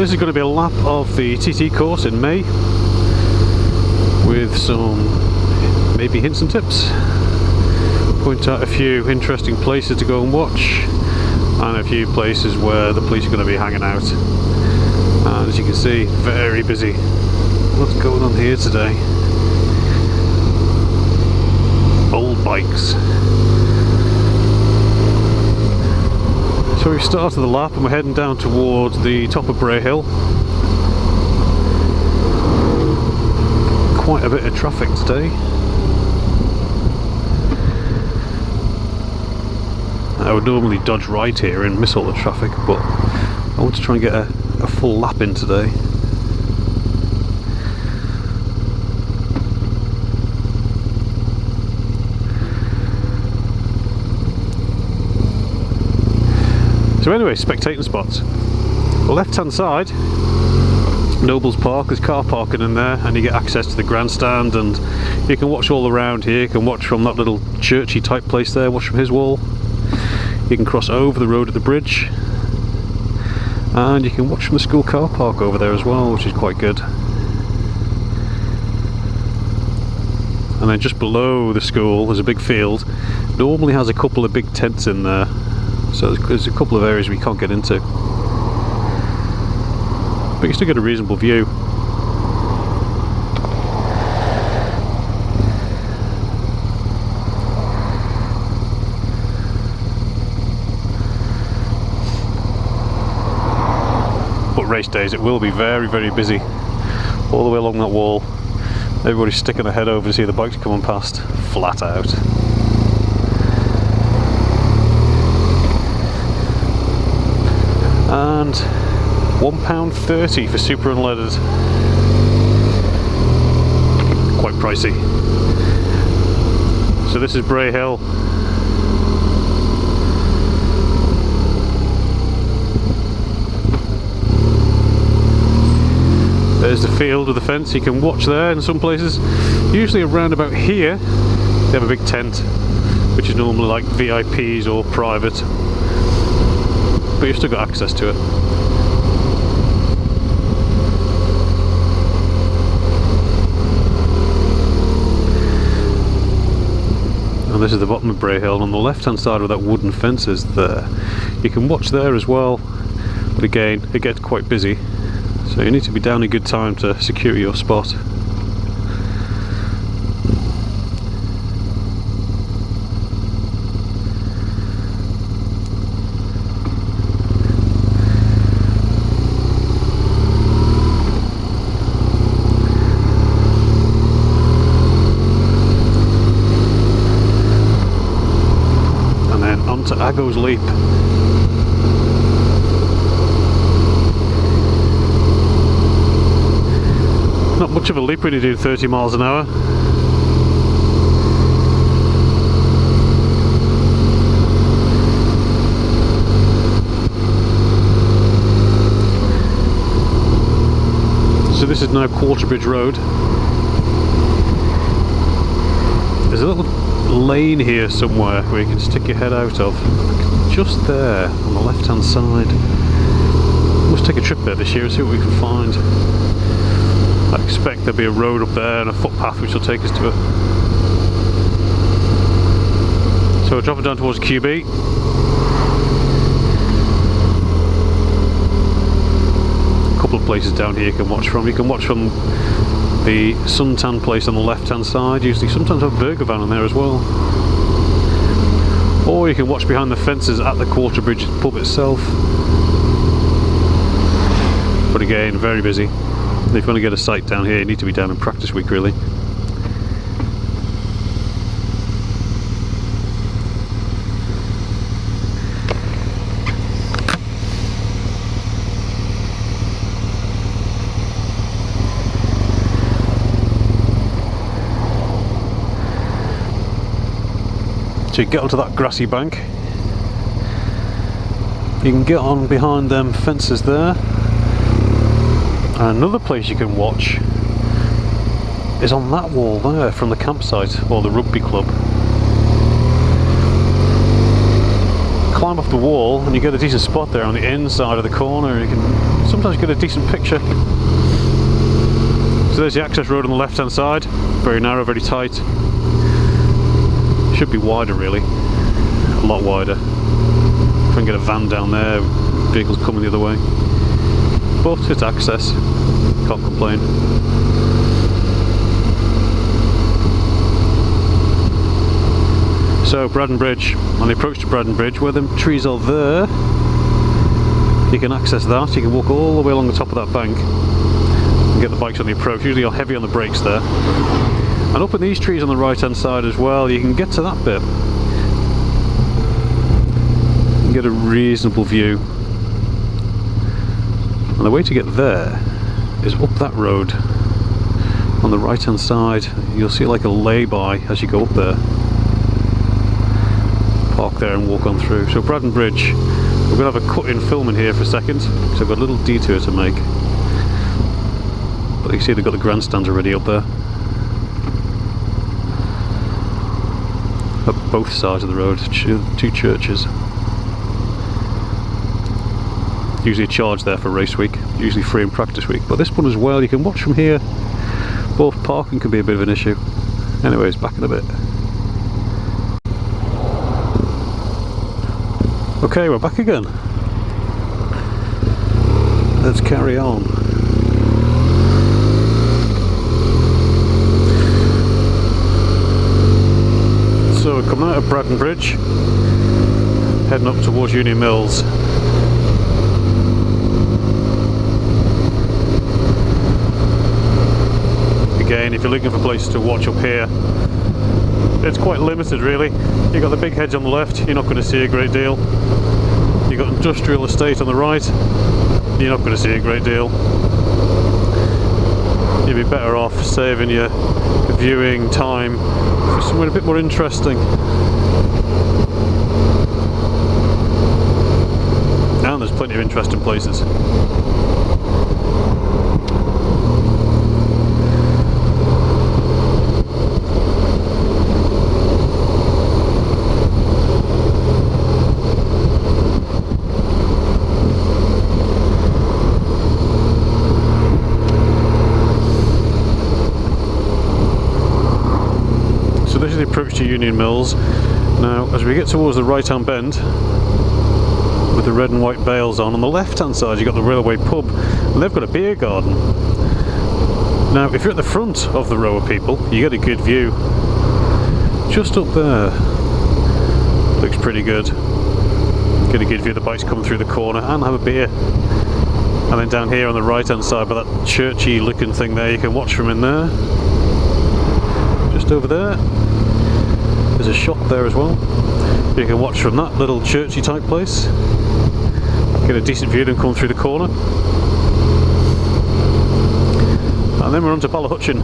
this is going to be a lap of the TT course in May, with some maybe hints and tips. Point out a few interesting places to go and watch, and a few places where the police are going to be hanging out. And as you can see, very busy. What's going on here today? Old bikes. So we've started the lap and we're heading down towards the top of Bray Hill. Quite a bit of traffic today. I would normally dodge right here and miss all the traffic, but I want to try and get a full lap in today. So anyway, spectating spots. The left hand side, Nobles Park, there's car parking in there, and you get access to the grandstand, and you can watch all around here. You can watch from that little churchy type place there, watch from his wall. You can cross over the road at the bridge, and you can watch from the school car park over there as well, which is quite good. And then just below the school there's a big field. Normally has a couple of big tents in there, so there's a couple of areas we can't get into, but you still get a reasonable view. But race days, it will be very, very busy all the way along that wall. Everybody's sticking their head over to see the bikes coming past, flat out. And £1.30 for super unleaded. Quite pricey. So this is Bray Hill. There's the field with the fence. You can watch there in some places. Usually around about here they have a big tent, which is normally like VIPs or private, but you've still got access to it. And this is the bottom of Bray Hill, and on the left hand side of that wooden fence is there. You can watch there as well, but again it gets quite busy, so you need to be down in good time to secure your spot. To Aggo's Leap. Not much of a leap when you do 30 miles an hour. So this is now Quarterbridge Road. There's a little lane here somewhere where you can stick your head out of, just there on the left hand side. Let's take a trip there this year and see what we can find. I expect there'll be a road up there and a footpath which will take us to it. So we're dropping down towards QB. A couple of places down here you can watch from. You can watch from the suntan place on the left hand side. Usually sometimes have a burger van in there as well. Or you can watch behind the fences at the Quarterbridge pub itself. But again, very busy. If you want to get a sight down here, you need to be down in practice week really. So you get onto that grassy bank, you can get on behind them fences there, and another place you can watch is on that wall there from the campsite or the rugby club. climb off the wall and you get a decent spot there on the inside of the corner. You can sometimes get a decent picture. So there's the access road on the left hand side, very narrow, very tight. Should be wider really, a lot wider. If I can get a van down there, vehicles coming the other way. But it's access, can't complain. So Braddon Bridge, on the approach to Braddon Bridge, where the trees are there, you can access that. You can walk all the way along the top of that bank and get the bikes on the approach. Usually you're heavy on the brakes there. And up in these trees on the right hand side as well, you can get to that bit and get a reasonable view. And the way to get there is up that road on the right hand side. You'll see like a lay-by as you go up there. Park there and walk on through. So Braddon Bridge, we're going to have a cut in filming here for a second because I've got a little detour to make. But you see they've got the grandstands already up there. Up both sides of the road, two churches. Usually a charge there for race week, usually free in practice week. But this one as well, you can watch from here. Both parking can be a bit of an issue. Anyways, back in a bit. Okay, we're back again. Let's carry on. So we're coming out of Braddon Bridge, heading up towards Union Mills. Again, if you're looking for places to watch up here, it's quite limited really. You've got the big hedge on the left, you're not going to see a great deal. You've got industrial estate on the right, you're not going to see a great deal. You'd be better off saving your viewing time for somewhere a bit more interesting. And there's plenty of interesting places. This is the approach to Union Mills. Now as we get towards the right hand bend with the red and white bales on the left hand side you've got the Railway Pub and they've got a beer garden. Now if you're at the front of the row of people you get a good view. Just up there looks pretty good. Get a good view of the bikes coming through the corner and have a beer. And then down here on the right hand side by that churchy looking thing there you can watch from in there. Just over there there's a shop there as well. You can watch from that little churchy type place. Get a decent view of them coming through the corner. And then we're on to Ballahutchin.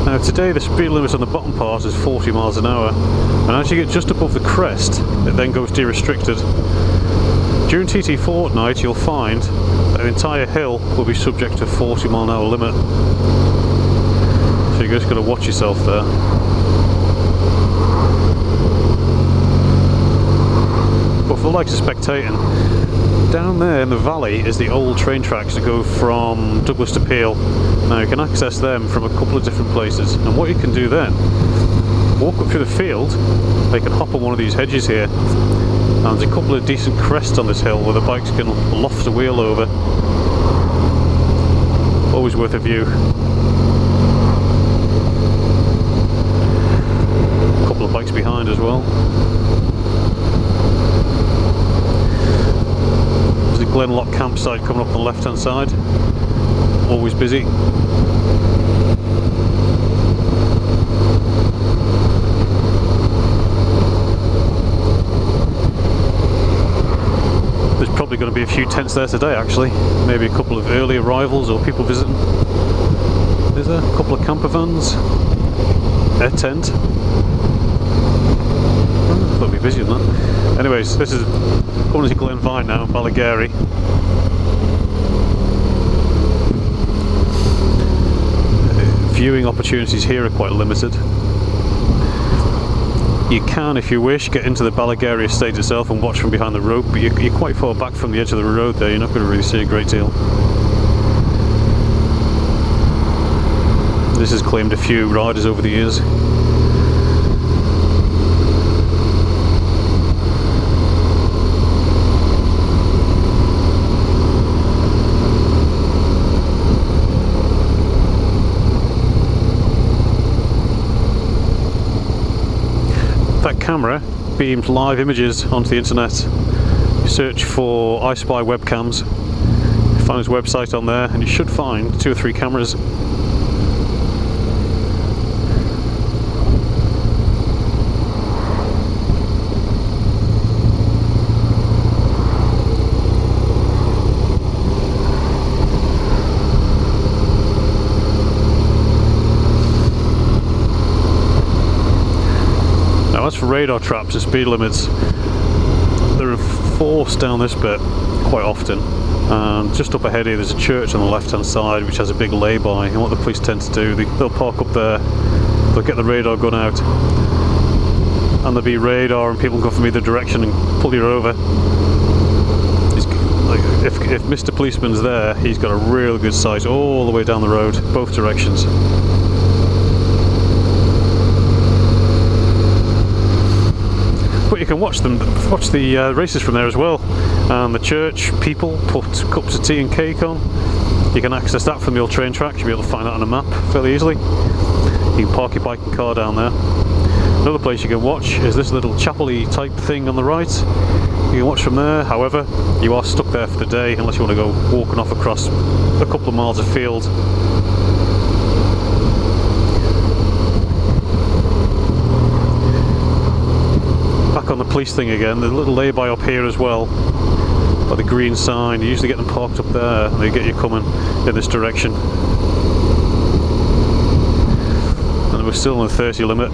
Now today the speed limit on the bottom part is 40 miles an hour and as you get just above the crest it then goes de-restricted. During TT Fortnight you'll find that the entire hill will be subject to a 40 mile an hour limit. So you're just going to watch yourself there. But for the likes of spectating, down there in the valley is the old train tracks that go from Douglas to Peel. Now you can access them from a couple of different places and what you can do then, walk up through the field, they can hop on one of these hedges here. And there's a couple of decent crests on this hill where the bikes can loft a wheel over. Always worth a view. A couple of bikes behind as well. There's a Glenlock campsite coming up on the left hand side. Always busy. Probably going to be a few tents there today actually, maybe a couple of early arrivals or people visiting. There's a couple of camper vans, a tent. They'll be busy on that. Anyways, this is coming to Glenvine now, Ballagary. Viewing opportunities here are quite limited. You can, if you wish, get into the Balagary estate itself and watch from behind the rope, but you're quite far back from the edge of the road there, you're not going to really see a great deal. This has claimed a few riders over the years. That camera beams live images onto the internet. You search for I Spy webcams, you find his website on there, and you should find 2 or 3 cameras. As for radar traps and speed limits, they're enforced down this bit quite often. And just up ahead here there's a church on the left hand side which has a big lay-by, and what the police tend to do, they'll park up there, they'll get the radar gun out, and there'll be radar and people come from either direction and pull you over. If Mr. Policeman's there, he's got a real good sight all the way down the road, both directions. But you can watch the races from there as well, and the church people put cups of tea and cake on. You can access that from the old train tracks. You'll be able to find that on a map fairly easily. You can park your bike and car down there. Another place you can watch is this little chapel-y type thing on the right. You can watch from there. However, you are stuck there for the day unless you want to go walking off across a couple of miles of field. Back on the police thing again, there's a little lay-by up here as well, by the green sign. You usually get them parked up there and they get you coming in this direction. And we're still on the 30 limit,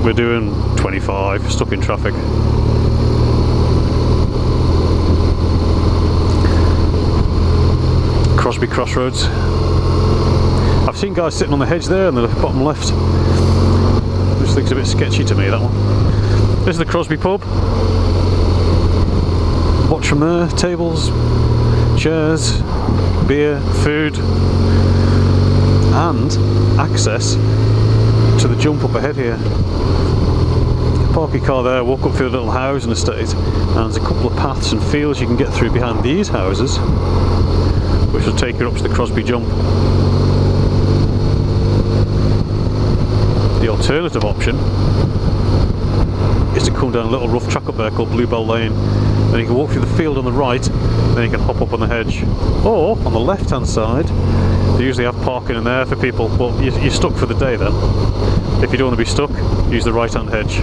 we're doing 25, stuck in traffic. Crosby Crossroads. I've seen guys sitting on the hedge there in the bottom left. This looks a bit sketchy to me, that one. This is the Crosby pub. Watch from there, tables, chairs, beer, food, and access to the jump up ahead here. Park your car there, walk up through the little housing estate, and there's a couple of paths and fields you can get through behind these houses, which will take you up to the Crosby jump. The alternative option is to come down a little rough track up there called Bluebell Lane. Then you can walk through the field on the right, then you can hop up on the hedge. Or on the left hand side, they usually have parking in there for people. Well, you're stuck for the day then. If you don't want to be stuck, use the right hand hedge.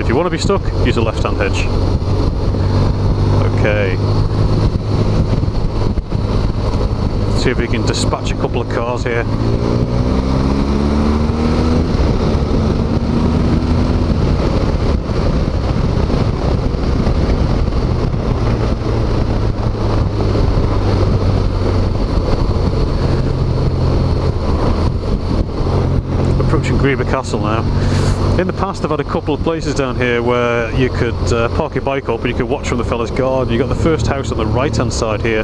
If you want to be stuck, use the left hand hedge. Okay. Let's see if we can dispatch a couple of cars here. Greeba Castle now. In the past I've had a couple of places down here where you could park your bike up and you could watch from the fella's garden. You got the first house on the right hand side here.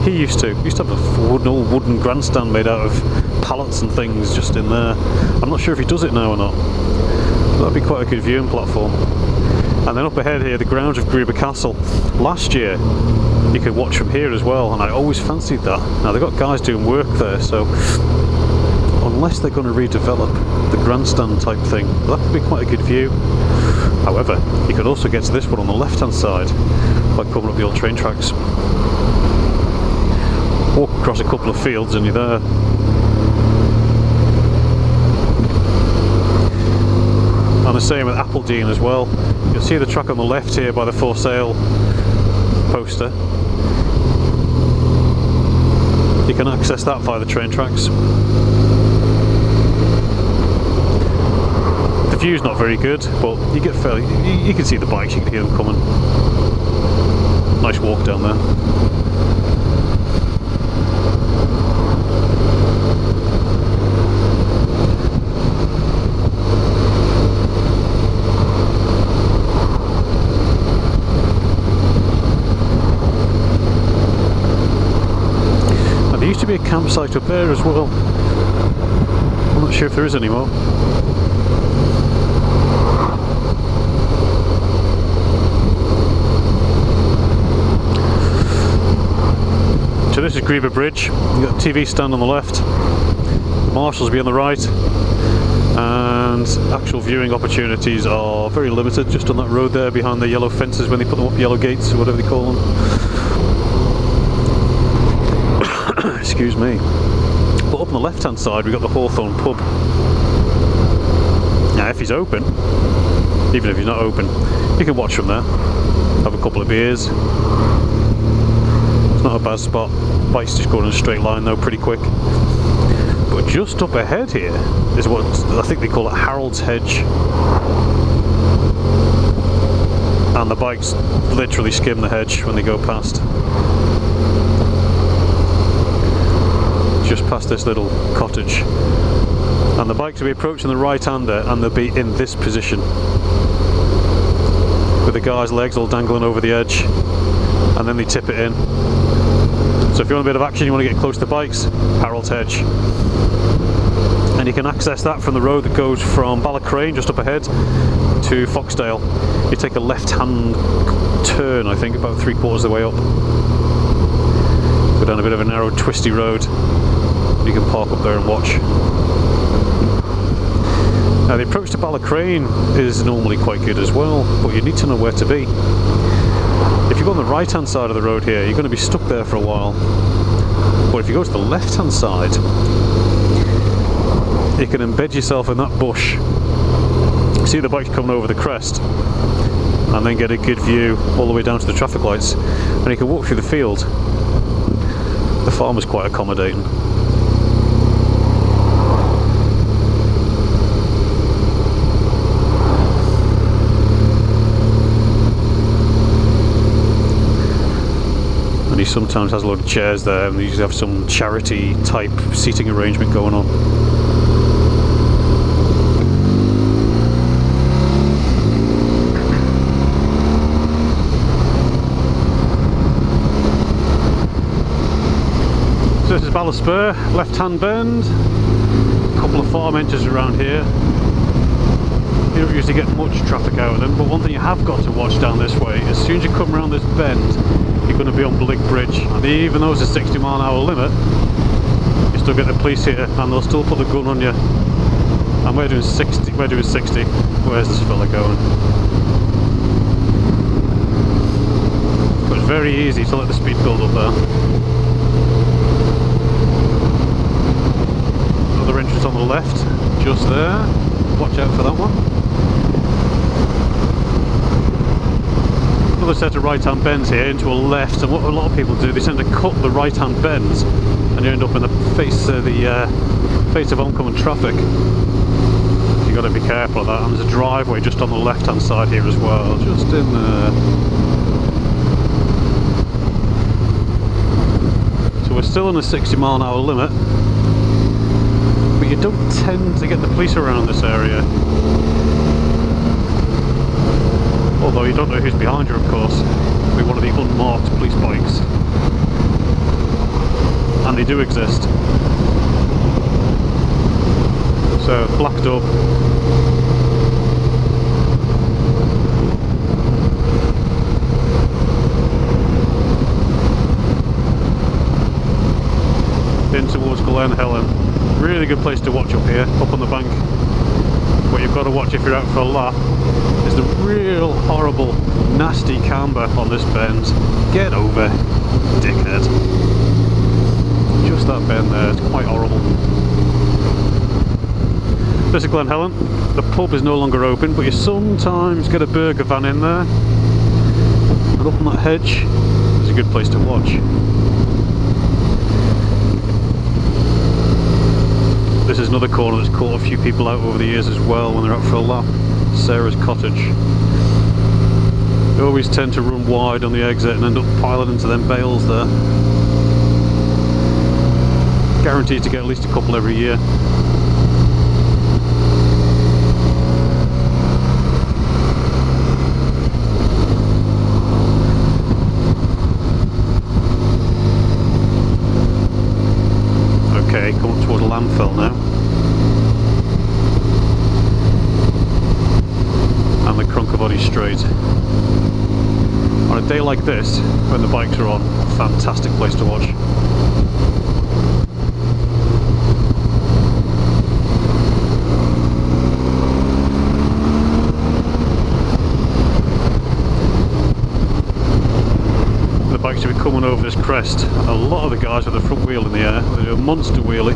He used to have an old wooden grandstand made out of pallets and things just in there. I'm not sure if he does it now or not. That'd be quite a good viewing platform. And then up ahead here, the grounds of Greeba Castle. Last year you could watch from here as well, and I always fancied that. Now they've got guys doing work there, so unless they're going to redevelop the grandstand type thing, that could be quite a good view. However, you could also get to this one on the left hand side by coming up the old train tracks. Walk across a couple of fields and you're there. And the same with Appledene as well. You'll see the track on the left here by the for sale poster. You can access that via the train tracks. The view's not very good, but you get fairly. You can see the bikes, you can hear them coming. Nice walk down there. used to be a campsite up there as well. I'm not sure if there is anymore. So this is Greeba Bridge. You've got a TV stand on the left, the marshals will be on the right, and actual viewing opportunities are very limited just on that road there behind the yellow fences when they put them up, yellow gates or whatever they call them. Excuse me. But up on the left hand side we've got the Hawthorne pub. Now if he's open, even if he's not open, you can watch from there, have a couple of beers. It's not a bad spot. Bike's just going in a straight line though, pretty quick. But just up ahead here is what I think they call it Harold's Hedge. And the bikes literally skim the hedge when they go past. Just past this little cottage. And the bikes will be approaching the right-hander and they'll be in this position. With the guy's legs all dangling over the edge. And then they tip it in. So if you want a bit of action, you want to get close to the bikes, Harold's Hedge. And you can access that from the road that goes from Ballacrane, just up ahead, to Foxdale. You take a left-hand turn, I think, about 3/4 of the way up. Go down a bit of a narrow, twisty road. You can park up there and watch. Now the approach to Ballacrane is normally quite good as well, but you need to know where to be. If you go on the right hand side of the road here, you're going to be stuck there for a while. But if you go to the left hand side, you can embed yourself in that bush, see the bikes coming over the crest, and then get a good view all the way down to the traffic lights, and you can walk through the field. The farm is quite accommodating. He sometimes has a lot of chairs there, and they usually have some charity type seating arrangement going on. So this is Ballerspur, left hand bend, a couple of farm entries around here. You don't usually get much traffic out of them, but one thing you have got to watch down this way, as soon as you come around this bend, you're going to be on Blig Bridge, and even though it's a 60-mile-an-hour limit, you still get the police here and they'll still put the gun on you. And we're doing 60, where's this fella going? But it's very easy to let the speed build up there. Another entrance on the left, just there, watch out for that one. Another set of right-hand bends here into a left, and what a lot of people do, they tend to cut the right-hand bends, and you end up in the face of oncoming traffic. You've got to be careful of that. And there's a driveway just on the left-hand side here as well, just in there. So we're still in a 60-mile-an-hour limit, but you don't tend to get the police around this area. Although you don't know who's behind you, of course. It'll be one of the unmarked police bikes. And they do exist. So, Black Dub. In towards Glen Helen. Really good place to watch up here, up on the bank. What you've got to watch if you're out for a lap is the real horrible, nasty camber on this bend. Get over, dickhead. Just that bend there, it's quite horrible. This is Glen Helen. The pub is no longer open, but you sometimes get a burger van in there. And up on that hedge is a good place to watch. This is another corner that's caught a few people out over the years as well when they're out for a lap. Sarah's Cottage. They always tend to run wide on the exit and end up piling into them bales there. Guaranteed to get at least a couple every year. way, coming towards Lamphell now. And the Crunkabody Straight. On a day like this, when the bikes are on, fantastic place to watch. The bikes will be coming over this crest. A lot of the guys with the front wheel in the air, they do a monster wheelie.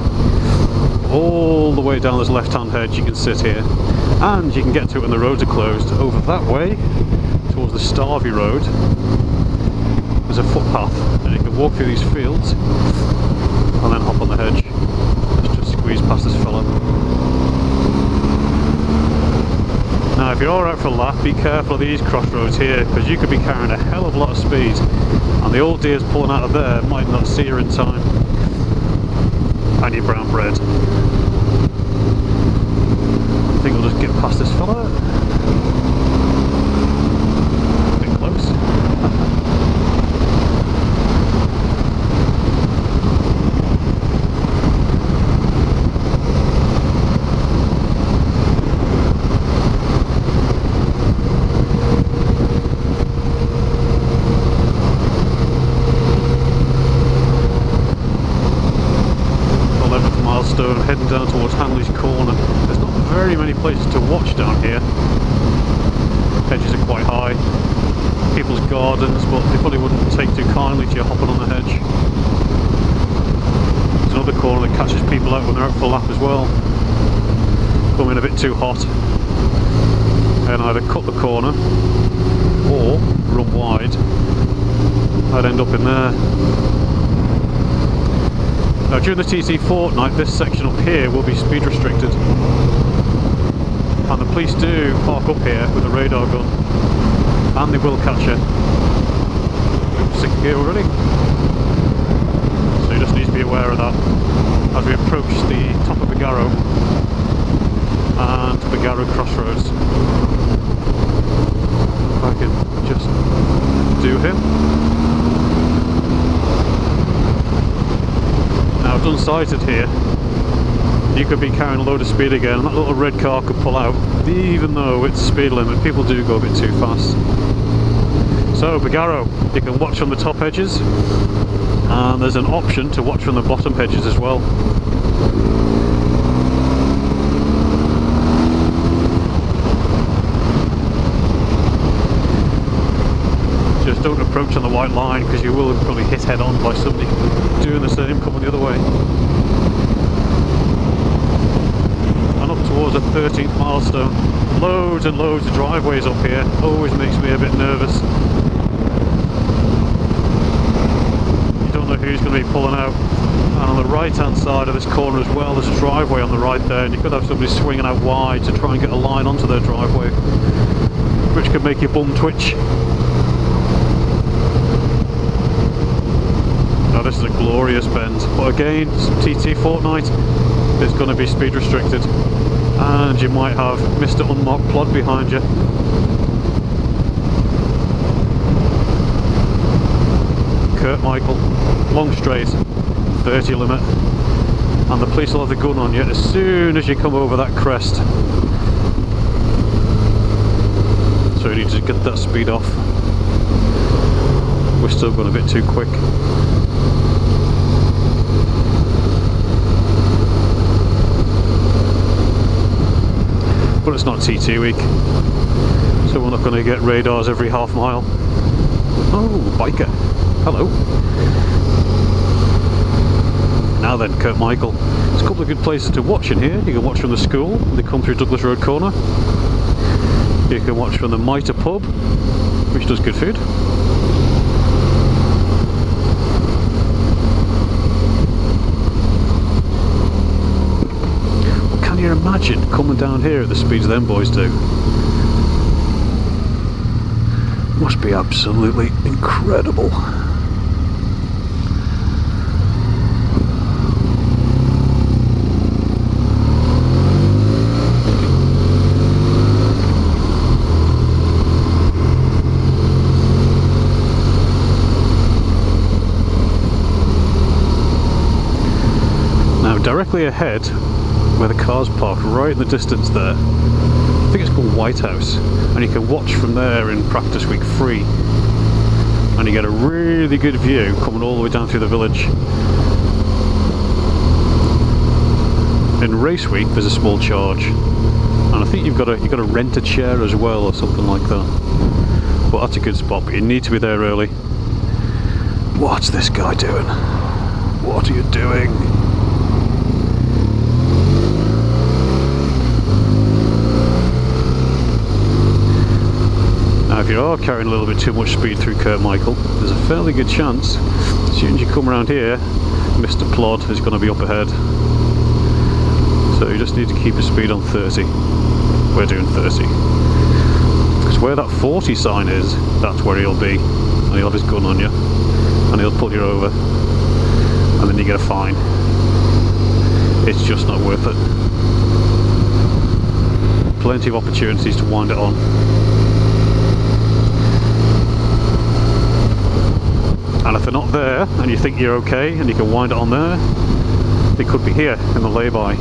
All the way down this left-hand hedge you can sit here. And you can get to it when the roads are closed. Over that way, towards the Starvey Road, there's a footpath, and you can walk through these fields and then hop on the hedge. Just squeeze past this fella. Now if you're out for a lap, be careful of these crossroads here, because you could be carrying a hell of a lot of speed and the old deers pulling out of there might not see you in time. And your brown bread. I think we'll just get past this fella. A bit close. 11th milestone, heading down towards Hanley's Corner. There's not very many places to watch down here. Hedges are quite high. People's gardens, but they probably wouldn't take too kindly to you hopping on the hedge. There's another corner that catches people out when they're out for a lap as well. Coming a bit too hot. And either cut the corner or run wide. I'd end up in there. Now during the TT fortnight, this section up here will be speed restricted, and the police do park up here with a radar gun, and they will catch you. Oops, 6th gear already. So you just need to be aware of that as we approach the top of Bigarrow and Bigarrow Crossroads. If I can just do him. Now, unsighted here, you could be carrying a load of speed again, and that little red car could pull out, even though it's speed limit. People do go a bit too fast. So, Bigarrow, you can watch from the top edges, and there's an option to watch from the bottom edges as well. Just don't approach on the white line, because you will probably hit head on by somebody doing the same coming the other way. And up towards the 13th milestone, loads and loads of driveways up here. Always makes me a bit nervous. You don't know who's going to be pulling out. And on the right hand side of this corner as well, there's a driveway on the right there, and you could have somebody swinging out wide to try and get a line onto their driveway, which could make your bum twitch. Now this is a glorious bend, but again, TT fortnight is going to be speed restricted, and you might have Mr. Unmarked Plod behind you. Kurt Michael, long straight, 30 limit, and the police will have the gun on you as soon as you come over that crest. So you need to get that speed off. We're still going a bit too quick. But it's not TT week, so we're not going to get radars every half mile. Oh, biker. Hello. Now then, Kurt Michael. There's a couple of good places to watch in here. You can watch from the school, they come through Douglas Road Corner. You can watch from the Mitre pub, which does good food. Can you imagine coming down here at the speeds them boys do? Must be absolutely incredible. Now Now directly ahead, where the car's parked, right in the distance there, I think it's called White House, and you can watch from there in practice week free, and you get a really good view coming all the way down through the village. In race week there's a small charge, and I think you've got to rent a chair as well or something like that. But that's a good spot, but you need to be there early. What's this guy doing? What are you doing? Now if you are carrying a little bit too much speed through Kirkmichael, there's a fairly good chance as soon as you come around here, Mr. Plod is going to be up ahead. So you just need to keep your speed on 30. We're doing 30. Because where that 40 sign is, that's where he'll be. And he'll have his gun on you. And he'll pull you over. And then you get a fine. It's just not worth it. Plenty of opportunities to wind it on. And if they're not there, and you think you're okay, and you can wind it on there, they could be here in the lay-by.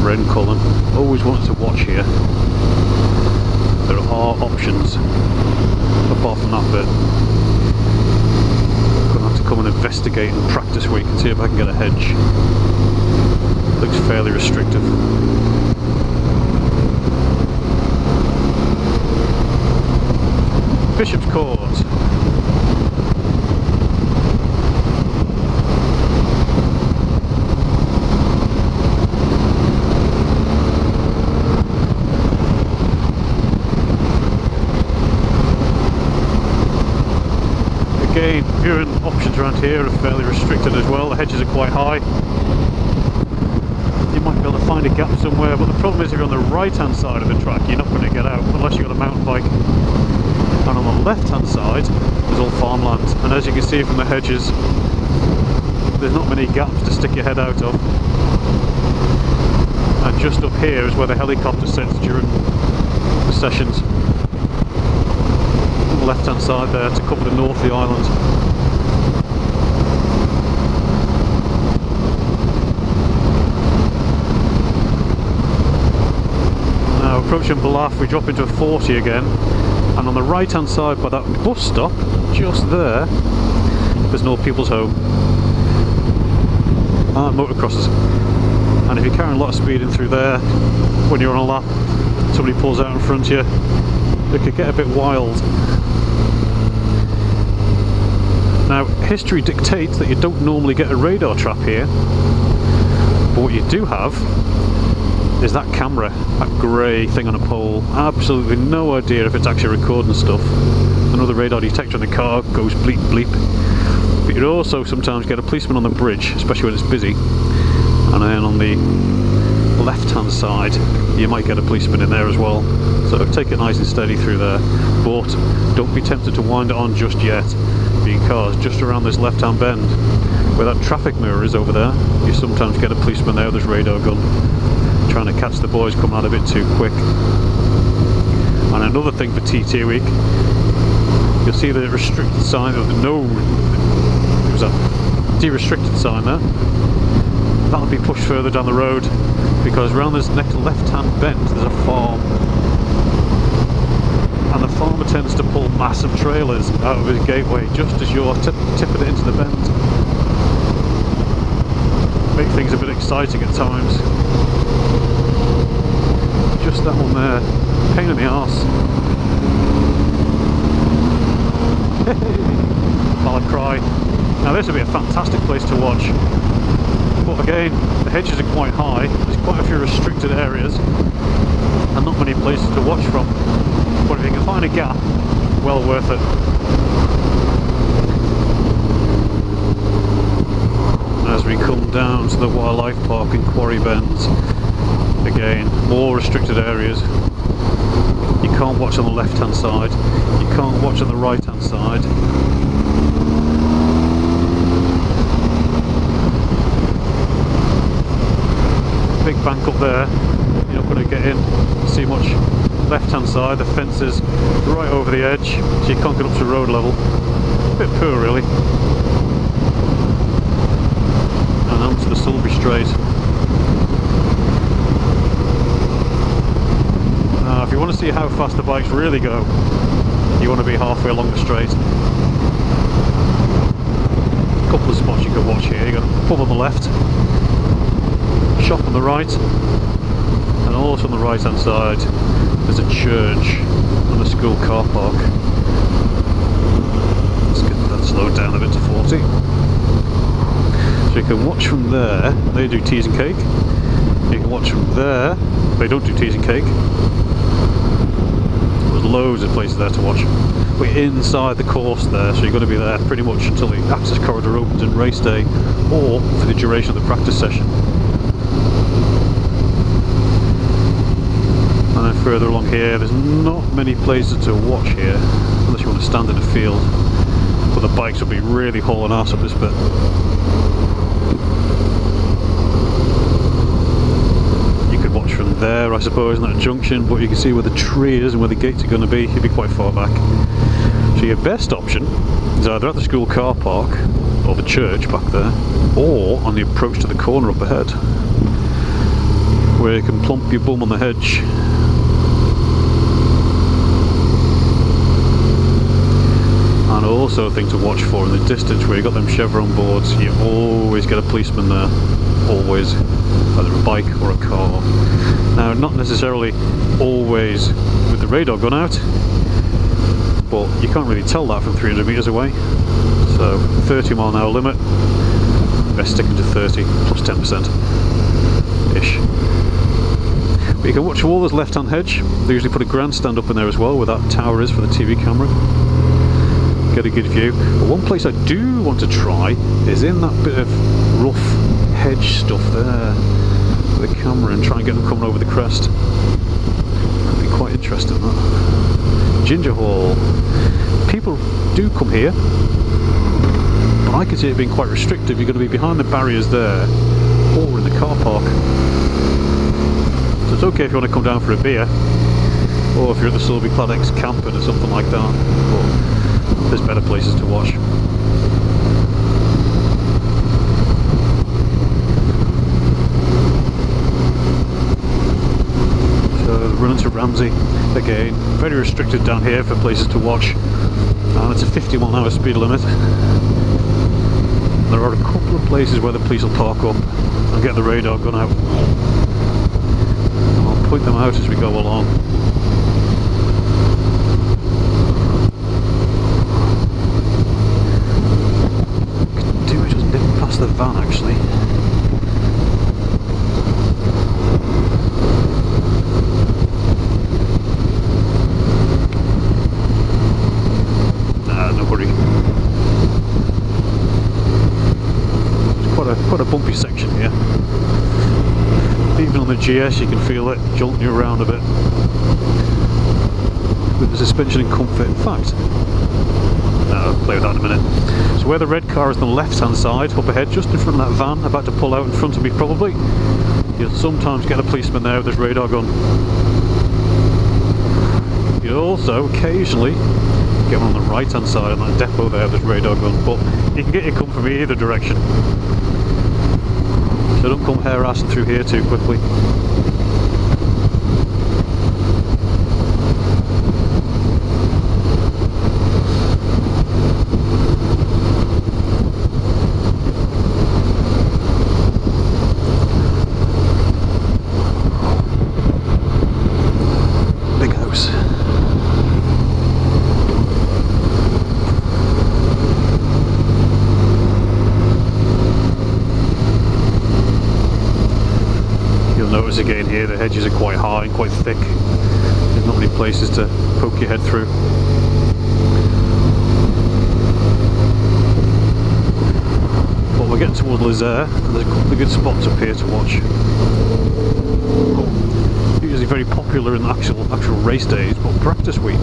Wrencullen. Always wanted to watch here. There are options apart from that bit. I'm gonna have to come and investigate and practice week and see if I can get a hedge. Looks fairly restrictive. Bishop's Court. Again, viewing options around here are fairly restricted as well. The hedges are quite high. You might be able to find a gap somewhere, but the problem is if you're on the right hand side of the track, you're not going to get out unless you've got a mountain bike. And on the left hand side is all farmland, and as you can see from the hedges, there's not many gaps to stick your head out of. And just up here is where the helicopter sits during the sessions. On the left hand side there to cover the north of the island. Now approaching Ballaugh, we drop into a 40 again. And on the right hand side by that bus stop, just there, there's no people's home. And motocrossers. And if you're carrying a lot of speed in through there, when you're on a lap, somebody pulls out in front of you, it could get a bit wild. Now, history dictates that you don't normally get a radar trap here, but what you do have is that camera, that grey thing on a pole. Absolutely no idea if it's actually recording stuff. Another radar detector in the car goes bleep bleep. But you'd also sometimes get a policeman on the bridge, especially when it's busy. And then on the left hand side, you might get a policeman in there as well. So take it nice and steady through there. But don't be tempted to wind it on just yet, because just around this left hand bend, where that traffic mirror is over there, you sometimes get a policeman there with his radar gun, trying to catch the boys coming out a bit too quick. And another thing for TT week, you'll see the restricted sign of there's a de-restricted sign there. That'll be pushed further down the road, because around this next left hand bend there's a farm, and the farmer tends to pull massive trailers out of his gateway just as you're tipping it into the bend. Make things a bit exciting at times. Just that one there, pain in the arse. Ballad Cry. Now this would be a fantastic place to watch, but again, the hedges are quite high, there's quite a few restricted areas and not many places to watch from, but if you can find a gap, well worth it. As we come down to the wildlife park in Quarry Bends, again, more restricted areas. You can't watch on the left hand side, you can't watch on the right hand side. Big bank up there, you're not going to get in, see much left hand side, the fence is right over the edge, so you can't get up to road level. A bit poor really. And onto the Sulby Straight. Now if you want to see how fast the bikes really go, you want to be halfway along the straight. A couple of spots you can watch here. You got a pub on the left, shop on the right, and also on the right hand side there's a church and a school car park. Let's get that slowed down a bit to 40. So you can watch from there, they do teas and cake. You can watch from there, they don't do teas and cake. There's loads of places there to watch. We're inside the course there, so you've got to be there pretty much until the access corridor opens in race day, or for the duration of the practice session. And then further along here, there's not many places to watch here, unless you want to stand in a field. But the bikes will be really hauling ass up this bit. You could watch from there, I suppose, in that junction, but you can see where the tree is and where the gates are going to be. You'd be quite far back. So your best option is either at the school car park, or the church back there, or on the approach to the corner up ahead, where you can plump your bum on the hedge. And also a thing to watch for in the distance, where you've got them chevron boards, you always get a policeman there, always, either a bike or a car. Now not necessarily always with the radar gun out, but you can't really tell that from 300 metres away. So 30 mile an hour limit, best sticking to 30 plus 10% ish. But you can watch all this left hand hedge. They usually put a grandstand up in there as well, where that tower is for the TV camera. Get a good view. But one place I do want to try is in that bit of rough hedge stuff there with the camera, and try and get them coming over the crest. That'd be quite interesting, that. Ginger Hall. People do come here, but I can see it being quite restrictive. You're going to be behind the barriers there, or in the car park. So it's okay if you want to come down for a beer, or if you're at the Sulby Cladex camping or something like that. But there's better places to watch. So running to Ramsey again, very restricted down here for places to watch, and it's a 50 mile an hour speed limit. There are a couple of places where the police will park up and get the radar gun out, and I'll point them out as we go along. The van actually. No hurry. It's quite a bumpy section here. Even on the GS you can feel it jolting you around a bit. With the suspension and comfort. In fact, I'll play with that in a minute. So where the red car is on the left hand side, up ahead, just in front of that van, about to pull out in front of me probably, you'll sometimes get a policeman there with his radar gun. You'll also occasionally get one on the right hand side on that depot there with his radar gun, but you can get your come from either direction. So don't come harassing through here too quickly. Notice again here the hedges are quite high and quite thick. There's not many places to poke your head through. But we're getting towards Lizère, and there's a couple of good spots up here to watch. Usually very popular in actual race days, but practice week,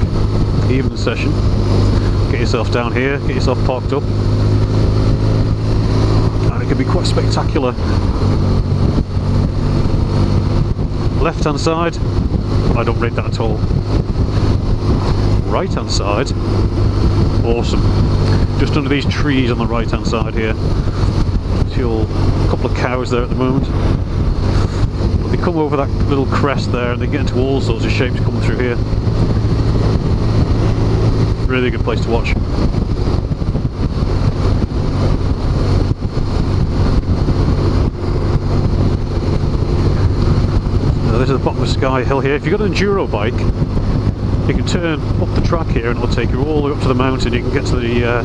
evening session, get yourself down here, get yourself parked up, and it can be quite spectacular. Left hand side, I don't rate that at all. Right hand side, awesome. Just under these trees on the right hand side here. See a couple of cows there at the moment. But they come over that little crest there and they get into all sorts of shapes coming through here. Really good place to watch. Now this is the bottom of Skye Hill here. If you've got an enduro bike, you can turn up the track here and it'll take you all the way up to the mountain. You can get to the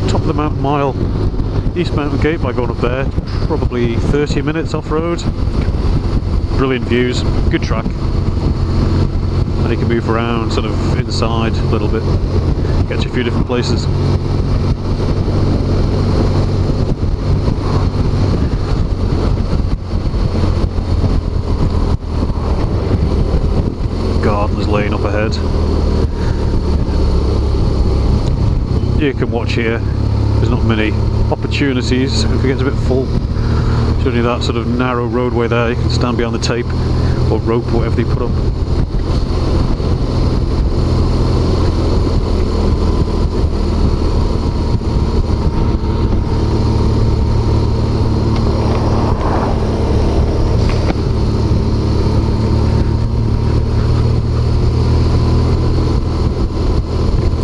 top of the mountain mile, East Mountain Gate, by going up there. Probably 30 minutes off-road. Brilliant views, good track. And you can move around sort of inside a little bit. Get to a few different places. Gardeners Lane up ahead. You can watch here. There's not many opportunities. If it gets a bit full, it's only that sort of narrow roadway there. You can stand behind the tape or rope or whatever they put up.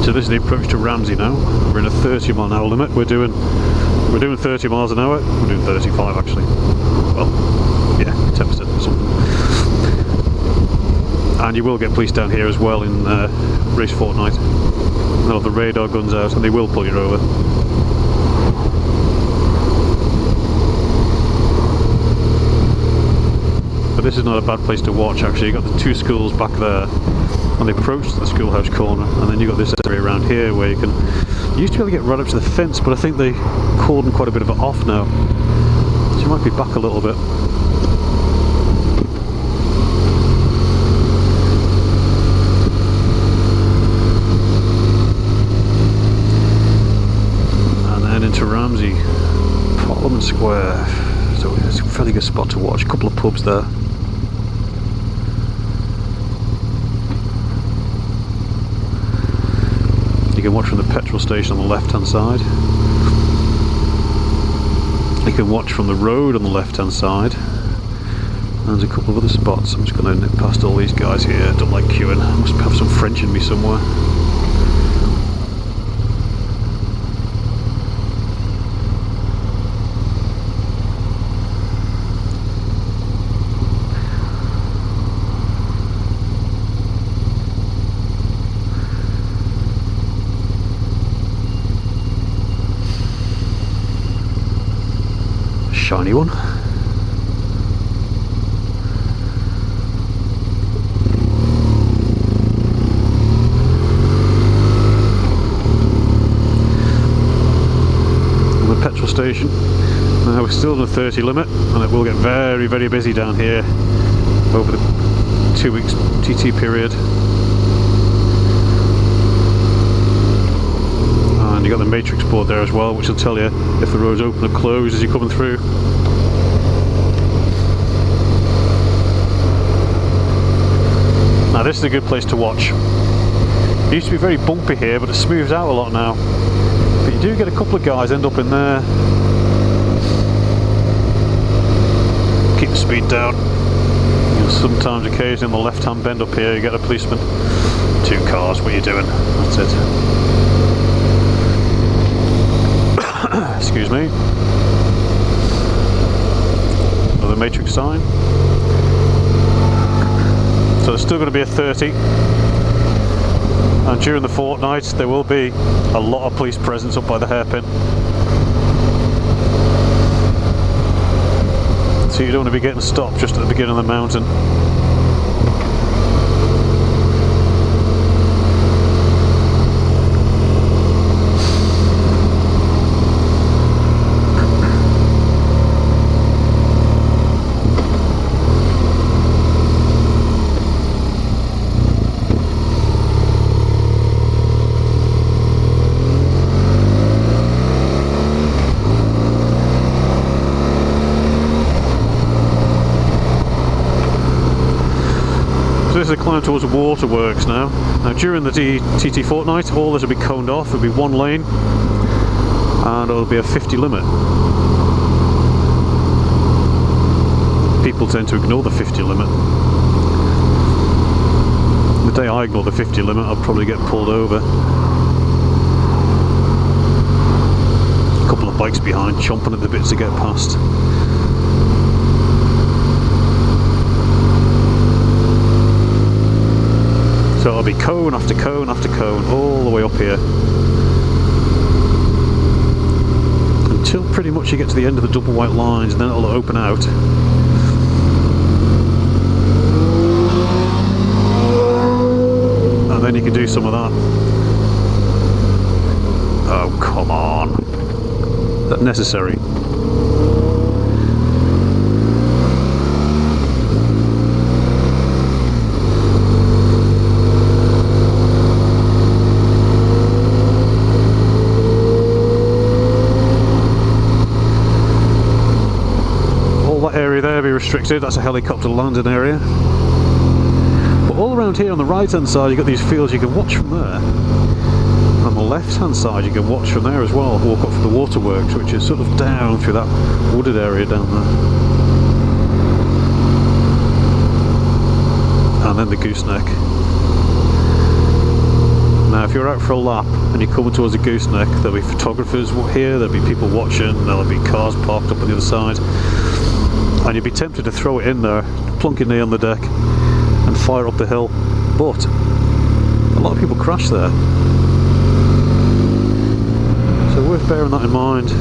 So this is the approach to Ramsey now. We're in a 30 mile an hour limit. We're doing 30 miles an hour. We're doing 35 actually. Well, yeah, 10% or something. And you will get police down here as well in race fortnight. They'll have the radar guns out and they will pull you over. But this is not a bad place to watch actually. You've got the two schools back there on the approach to the schoolhouse corner, and then you've got this area around here where you used to be able to get right up to the fence, but I think they cordon quite a bit of it off now, so you might be back a little bit. And then into Ramsey, Parliament Square, so it's a fairly good spot to watch, a couple of pubs there. You can watch from the petrol station on the left hand side. You can watch from the road on the left hand side. And there's a couple of other spots. I'm just going to nip past all these guys here. Don't like queuing. I must have some French in me somewhere. Shiny one. And the petrol station. Now we're still in the 30 limit and it will get very, very busy down here over the 2 weeks TT period. And you've got the matrix board there as well, which will tell you if the road's open or closed as you're coming through. Now this is a good place to watch. It used to be very bumpy here, but it smooths out a lot now. But you do get a couple of guys end up in there. Keep the speed down. Sometimes, occasionally on the left-hand bend up here, you get a policeman. 2 cars, what are you doing? That's it. Excuse me. Another matrix sign. So there's still going to be a 30, and during the fortnight there will be a lot of police presence up by the hairpin. So you don't want to be getting stopped just at the beginning of the mountain. this is a climb towards the waterworks now. Now during the TT fortnight, all this will be coned off. It'll be one lane, and it'll be a 50 limit. People tend to ignore the 50 limit. The day I ignore the 50 limit, I'll probably get pulled over. A couple of bikes behind, chomping at the bit to get past. So it'll be cone after cone after cone, all the way up here. Until pretty much you get to the end of the double white lines, and then it'll open out. And then you can do some of that. Oh, come on. Is that necessary? Area there be restricted, that's a helicopter landing area. But all around here on the right hand side you've got these fields you can watch from there. And on the left hand side you can watch from there as well, walk up from the waterworks, which is sort of down through that wooded area down there. And then the gooseneck. Now if you're out for a lap and you're coming towards the gooseneck, there'll be photographers here, there'll be people watching, there'll be cars parked up on the other side. And you'd be tempted to throw it in there, plunk your knee on the deck and fire up the hill, but a lot of people crash there, so worth bearing that in mind.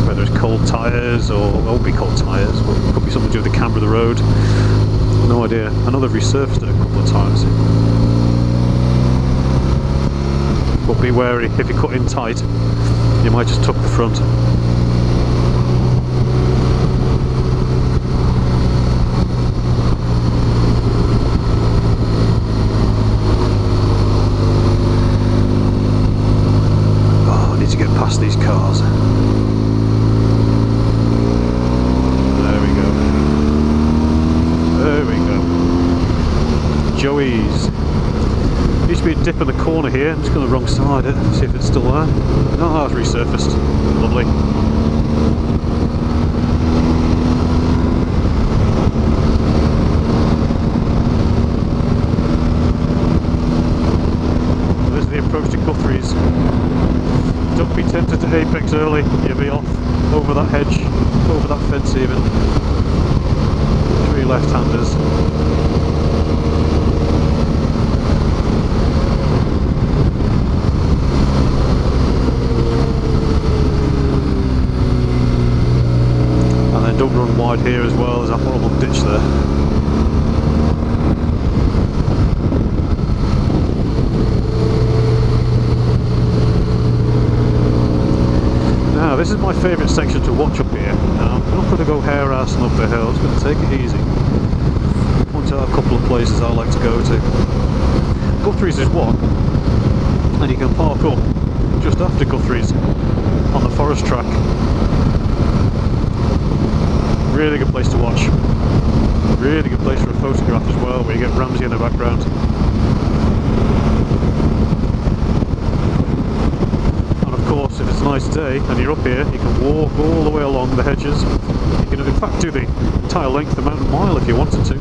Whether it's cold tyres or it won't be cold tyres, but it could be something to do with the camber of the road, no idea. I know they've resurfaced it a couple of times, but be wary, if you cut in tight you might just tuck the front. Past these cars. There we go. There we go. Joey's. Used to be a dip in the corner here. I'm just going the wrong side. See if it's still there. No, it's resurfaced. Lovely. This is the approach to Guthrie's. Don't be tempted to apex early, you'll be off over that hedge, over that fence even. 3 left-handers. And then don't run wide here as well, there's a horrible ditch there. Now this is my favourite section to watch up here. Now I'm not going to go hair-assing up the hill, I'm just going to take it easy. Point out a couple of places I like to go to. Guthrie's is one, and you can park up just after Guthrie's on the forest track. Really good place to watch. Really good place for a photograph as well, where you get Ramsey in the background. If it's a nice day and you're up here, you can walk all the way along the hedges. You can in fact do the entire length of the mountain mile if you wanted to.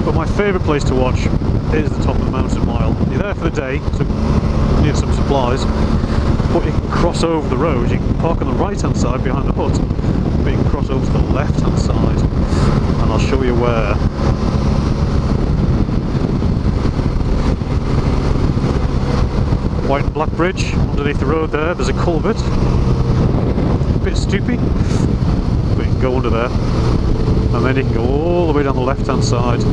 But my favourite place to watch is the top of the mountain mile. You're there for the day, so you need some supplies, but you can cross over the road. You can park on the right hand side behind the hut, but you can cross over to the left hand side, and I'll show you where. White and Black Bridge, underneath the road there's a culvert, a bit stoopy, but you can go under there, and then you can go all the way down the left hand side.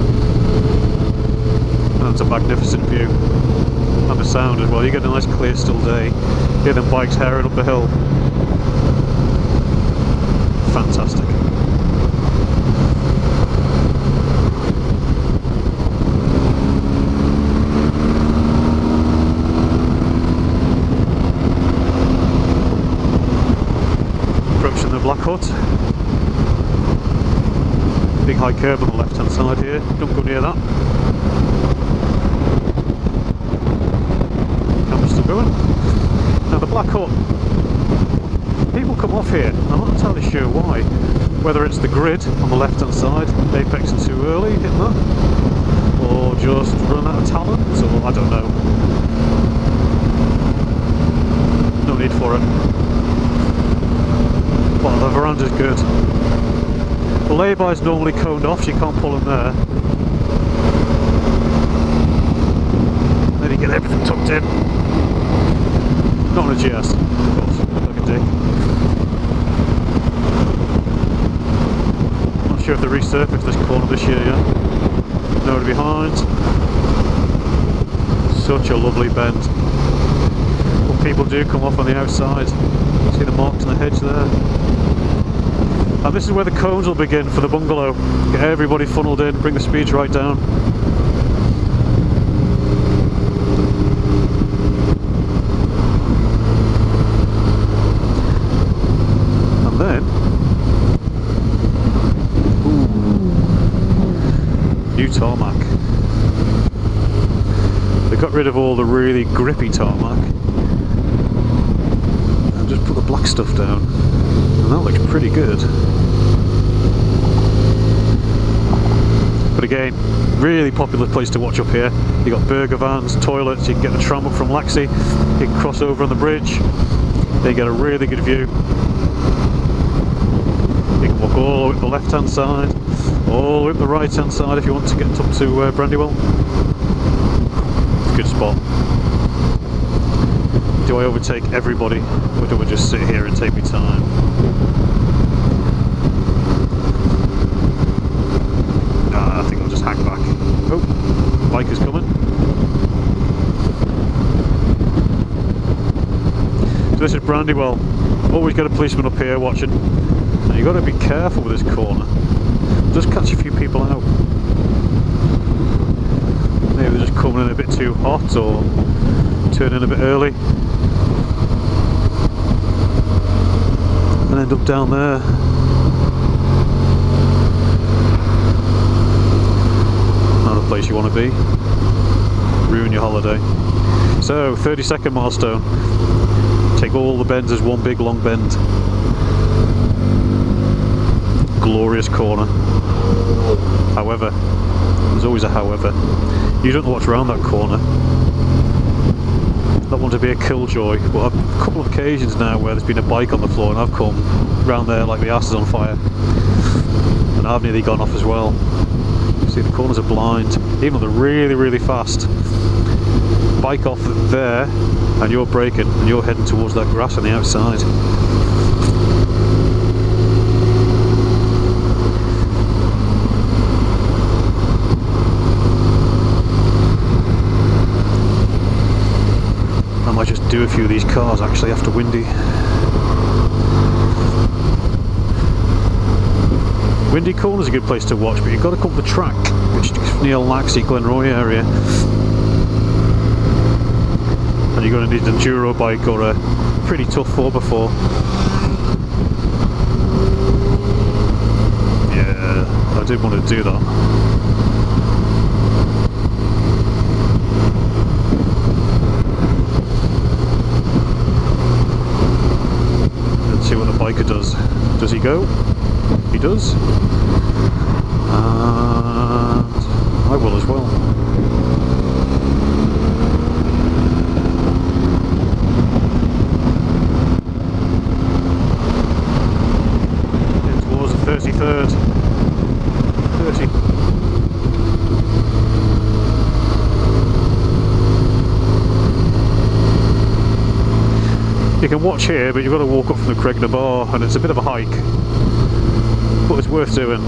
And it's a magnificent view, and the sound as well. You get a nice clear still day, hear them bikes herring up the hill. fantastic. Approaching the Black Hut. Big high curb on the left hand side here, don't go near that. Camera's still going. Now the Black Hut, people come off here, I'm not entirely sure why. Whether it's the grid on the left hand side, apexing too early, hitting that, or just run out of talent, or I don't know. No need for it. But the veranda's good. The lay-by is normally coned off, so you can't pull them there. Then you get everything tucked in. Not on a GS, of course, like a dick. Not sure if they resurfaced this corner this year yet. Nowhere behind. Such a lovely bend. What people do come off on the outside. See the marks in the hedge there. And this is where the cones will begin for the bungalow. Get everybody funneled in, bring the speeds right down. And then, new tarmac. They got rid of all the really grippy tarmac and just put the black stuff down. And that looks pretty good. But again, really popular place to watch up here. You got burger vans, toilets, you can get the tram up from Laxey, you can cross over on the bridge, you get a really good view. You can walk all the way up the left hand side, all the way up the right hand side if you want to get up to Brandywell. It's a good spot. Do I overtake everybody, or do I just sit here and take my time? I think I'll just hang back. Oh, bike is coming. So this is Brandywell. Always got a policeman up here watching. Now you've got to be careful with this corner. Just catch a few people out. Maybe they're just coming in a bit too hot or turning a bit early. And end up down there. Not a place you want to be. Ruin your holiday. So, 30-second milestone. Take all the bends as one big long bend. Glorious corner. However, there's always a however. You don't know what's around that corner. Don't want to be a killjoy, but a couple of occasions now where there's been a bike on the floor and I've come round there like the arse is on fire. And I've nearly gone off as well. See, the corners are blind. Even though they're really, really fast. Bike off there, and you're braking, and you're heading towards that grass on the outside. I might just do a few of these cars actually after Windy. Windy Corner's a good place to watch, but you've got to come to the track, which is near Laxey, Glenroy area. And you're going to need an enduro bike or a pretty tough 4x4. Yeah, I did want to do that. Let's see what the biker does. Does he go? He does. And I will as well. Towards the 33rd. 30. You can watch here, but you've got to walk up from the Cregner Bar, and it's a bit of a hike, but it's worth doing.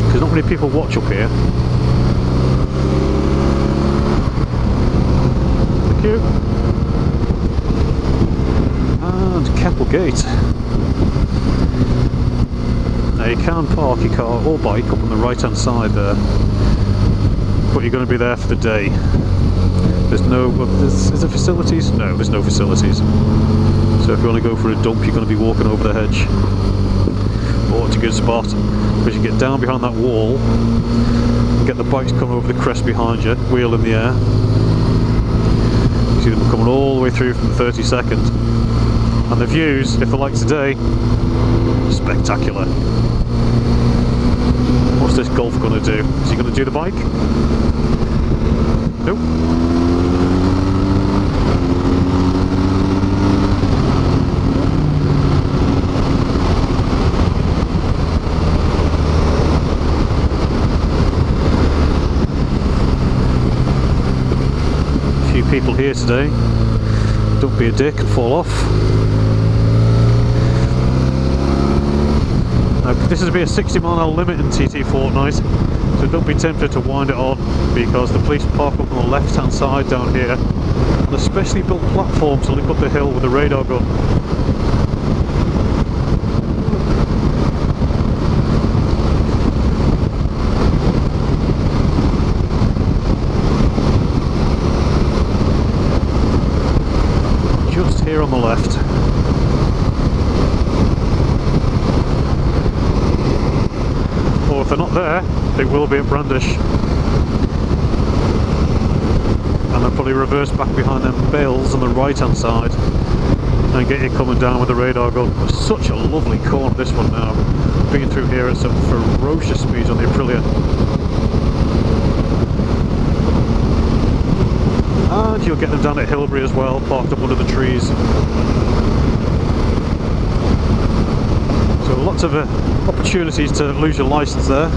Because not many people watch up here. Thank you. And Keppel Gate. Now you can park your car or bike up on the right hand side there, but you're going to be there for the day. There's no, is there facilities? No, there's no facilities. So if you want to go for a dump, you're going to be walking over the hedge. Oh, it's a good spot, because you get down behind that wall, get the bikes coming over the crest behind you, wheel in the air. You see them coming all the way through from the 32nd. And the views, if they're like today, spectacular. What's this Golf going to do? Is he going to do the bike? Nope. A few people here today. Don't be a dick and fall off. Now, this is to be a 60-mile-an-hour limit in TT Fortnite, so don't be tempted to wind it on, because the police park up on the left-hand side down here, on a specially built platform to look up the hill with a radar gun. Just here on the left. Or if they're not there, they will be at Brandish. And they'll probably reverse back behind them bales on the right hand side and get you coming down with the radar gun. It's such a lovely corner, this one now. Being through here at some ferocious speeds on the Aprilia. And you'll get them down at Hilbury as well, parked up under the trees. So lots of opportunities to lose your licence there. In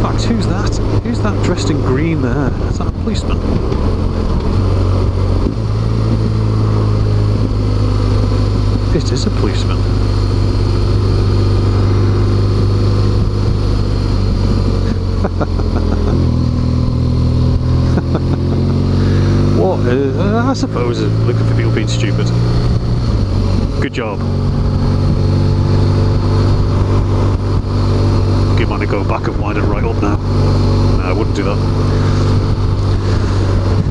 fact, who's that? Who's that dressed in green there? Is that a policeman? It is a policeman. What? I suppose looking for people being stupid. Good job. You might go back and wind it right up now. No, I wouldn't do that.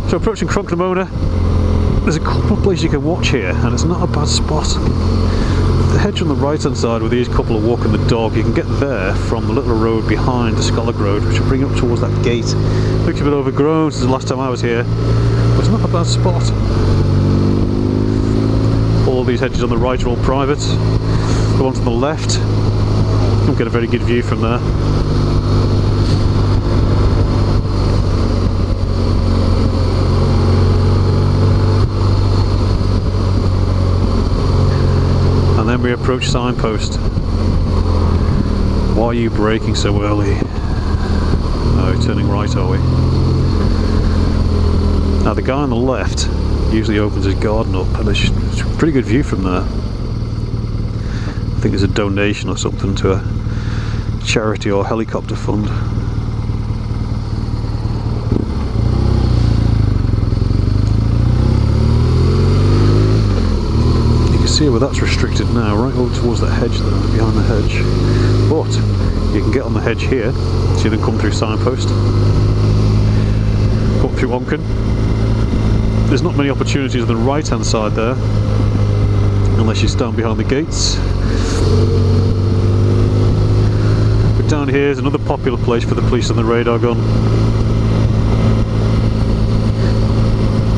So approaching Cronknamona, there's a couple of places you can watch here, and it's not a bad spot. The hedge on the right hand side with these couple of walking the dog, you can get there from the little road behind the Scollog Road, which will bring you up towards that gate. Looks a bit overgrown since the last time I was here, but it's not a bad spot. All these hedges on the right are all private. The ones on the left, don't get a very good view from there. And then we approach Signpost. Why are you braking so early? Oh, turning right, are we? Now the guy on the left usually opens his garden up, and there's a pretty good view from there. I think it's a donation or something to a charity or helicopter fund. You can see where that's restricted now, right over towards that hedge there, behind the hedge. But you can get on the hedge here, so you then come through Signpost, come through Onken. There's not many opportunities on the right hand side there, unless you stand behind the gates. But down here is another popular place for the police and the radar gun.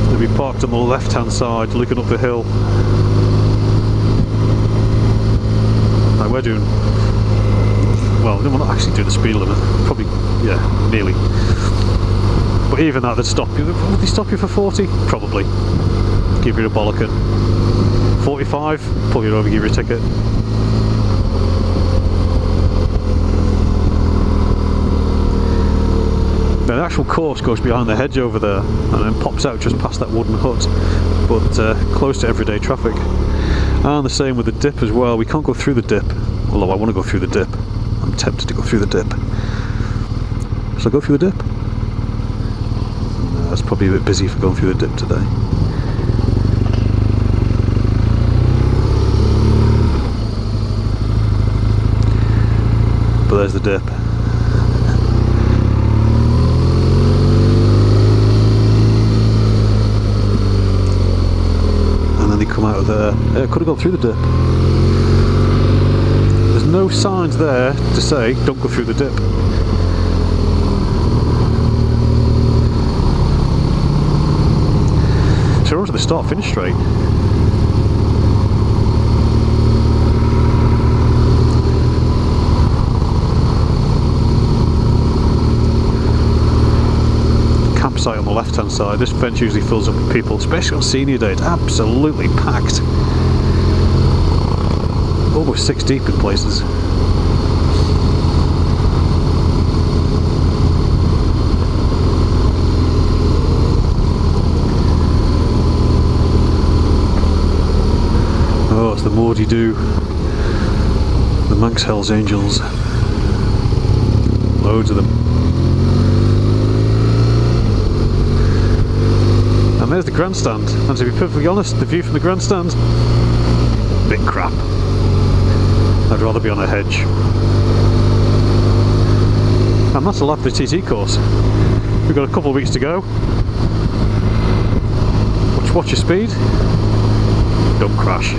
They'll be parked on the left hand side looking up the hill. Now we're doing, well, we're not actually doing the speed limit, probably, yeah, nearly. But even that, they'd stop you. Would they stop you for 40? Probably. Give you a bollocking. 45, pull you over, give you a ticket. Now the actual course goes behind the hedge over there and then pops out just past that wooden hut, but close to everyday traffic. And the same with the dip as well. We can't go through the dip, although I want to go through the dip. I'm tempted to go through the dip. Shall I go through the dip? No, it's probably a bit busy for going through the dip today. there's the dip. And then they come out of there. Could have gone through the dip. There's no signs there to say don't go through the dip. So we're on to the start-finish straight. Campsite on the left-hand side. This fence usually fills up with people, especially on senior day. It's absolutely packed. Almost 6 deep in places. Oh, it's the Maudie Do, the Manx Hells Angels. Loads of them. And there's the grandstand. And to be perfectly honest, the view from the grandstand, a bit crap. I'd rather be on a hedge. And that's a lap of the TT course. We've got a couple of weeks to go. Watch your speed. Don't crash.